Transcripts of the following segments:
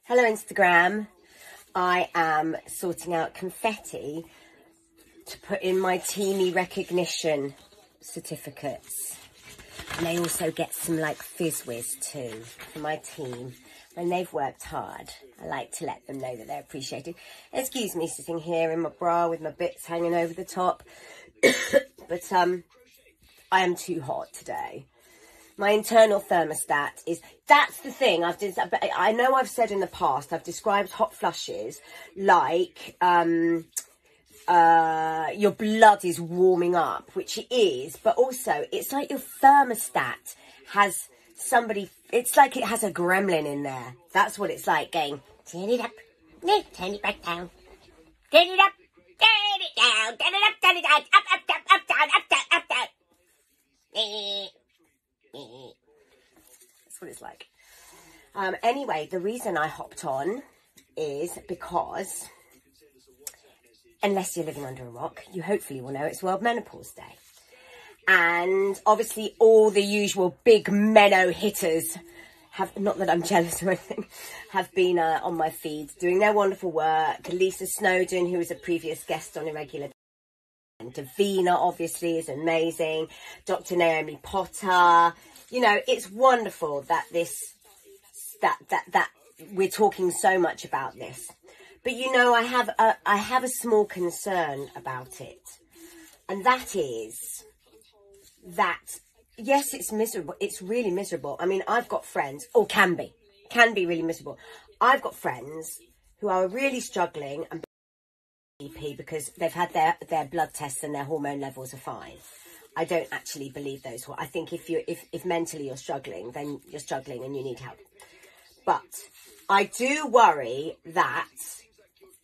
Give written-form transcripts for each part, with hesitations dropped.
Hello Instagram. I am sorting out confetti to put in my teamy recognition certificates. And they also get some like fizz whiz too for my team. When they've worked hard, I like to let them know that they're appreciated. Excuse me sitting here in my bra with my bits hanging over the top. But I am too hot today. My internal thermostat is, that's the thing. I know I've said in the past, I've described hot flushes like your blood is warming up, which it is, but also it's like your thermostat has somebody, it's like it has a gremlin in there. That's what it's like, going, turn it up, no, turn it back down, turn it up, turn it down, turn it up, turn it down, up, up, down, up, down, up, down, up, down. That's what it's like. Anyway, the reason I hopped on is because, unless you're living under a rock, you hopefully will know it's World Menopause Day. And obviously all the usual big meno hitters have, not that I'm jealous or anything, have been on my feed doing their wonderful work. Lisa Snowdon, who was a previous guest on Irregular, and Davina obviously is amazing. Dr. Naomi Potter. You know, it's wonderful that that we're talking so much about this. But you know, I have a small concern about it. And that is that, yes, it's miserable. It's really miserable. I mean, I've got friends, or can be really miserable. I've got friends who are really struggling and because they've had their blood tests and their hormone levels are fine. I don't actually believe those. I think if mentally you're struggling, then you're struggling and you need help. But I do worry that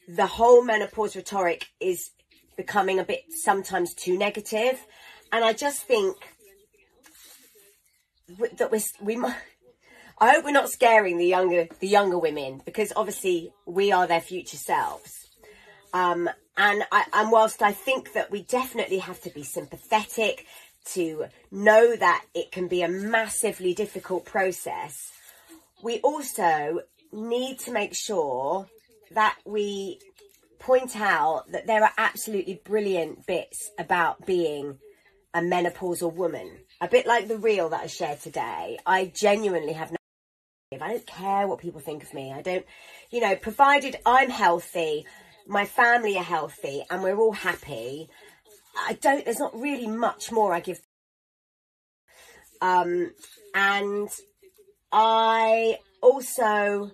the whole menopause rhetoric is becoming a bit sometimes too negative, and I just think that we might. I hope we're not scaring the younger women, because obviously we are their future selves. And whilst I think that we definitely have to be sympathetic to know that it can be a massively difficult process, we also need to make sure that we point out that there are absolutely brilliant bits about being a menopausal woman. A bit like the reel that I shared today. I genuinely have no, I don't care what people think of me. I don't, you know, provided I'm healthy, my family are healthy, and we're all happy, there's not really much more I give. And I also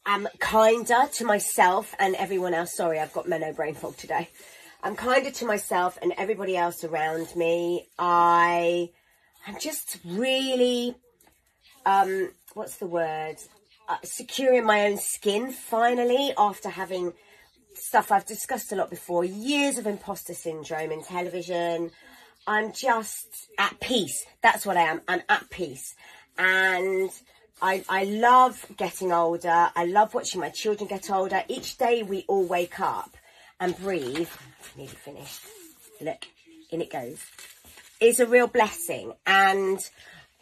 am kinder to myself and everyone else. Sorry, I've got meno brain fog today. I'm kinder to myself and everybody else around me. I'm just really, what's the word? Secure in my own skin, finally, after having stuff I've discussed a lot before, years of imposter syndrome in television. I'm just at peace. That's what I am. I'm at peace. And I love getting older. I love watching my children get older. Each day we all wake up and breathe. Nearly finished. Look, in it goes. It's a real blessing. And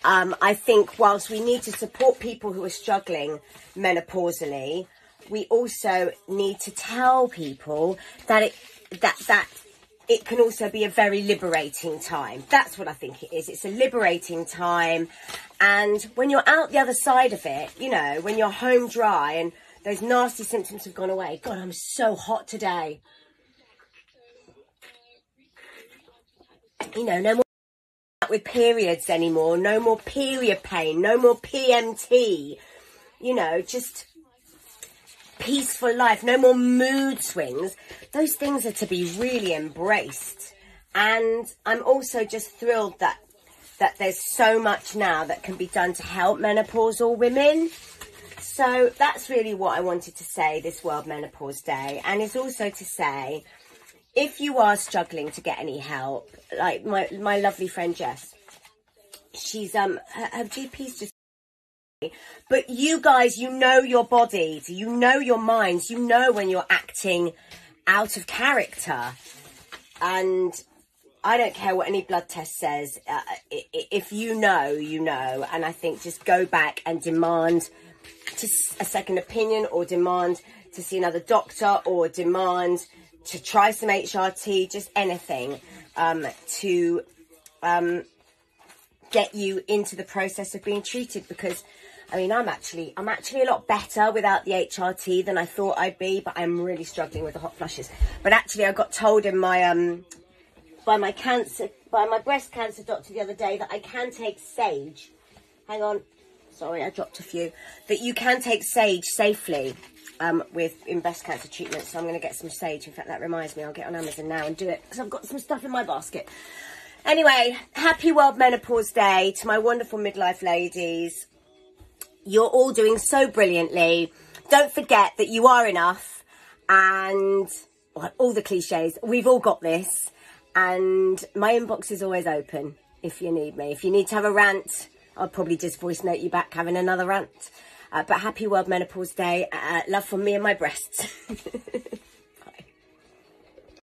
I think whilst we need to support people who are struggling menopausally, we also need to tell people that it can also be a very liberating time. That's what I think it is. It's a liberating time. And when you're out the other side of it, you know, when you're home dry and those nasty symptoms have gone away. God, I'm so hot today. You know, no more with periods anymore, no more period pain, no more PMT, you know, just peaceful life, no more mood swings. Those things are to be really embraced. And I'm also just thrilled that there's so much now that can be done to help menopausal women. So that's really what I wanted to say this World Menopause Day. And it's also to say, if you are struggling to get any help, like my lovely friend Jess, she's her GP's just, but you guys, you know your bodies, you know your minds, you know when you're acting out of character, and I don't care what any blood test says. If you know, you know. And I think just go back and demand a second opinion, or demand to see another doctor, or demand to try some HRT, just anything to get you into the process of being treated. Because I mean, I'm actually a lot better without the HRT than I thought I'd be, but I'm really struggling with the hot flushes. But actually, I got told in my by my breast cancer doctor the other day that I can take sage. Hang on, sorry, I dropped a few. That you can take sage safely in breast cancer treatment. So I'm going to get some sage. In fact, that reminds me, I'll get on Amazon now and do it, because I've got some stuff in my basket. Anyway, happy World Menopause Day to my wonderful midlife ladies. You're all doing so brilliantly. Don't forget that you are enough, and all the cliches. We've all got this, and my inbox is always open if you need me. If you need to have a rant, I'll probably just voice note you back having another rant. But happy World Menopause Day. Love from me and my breasts.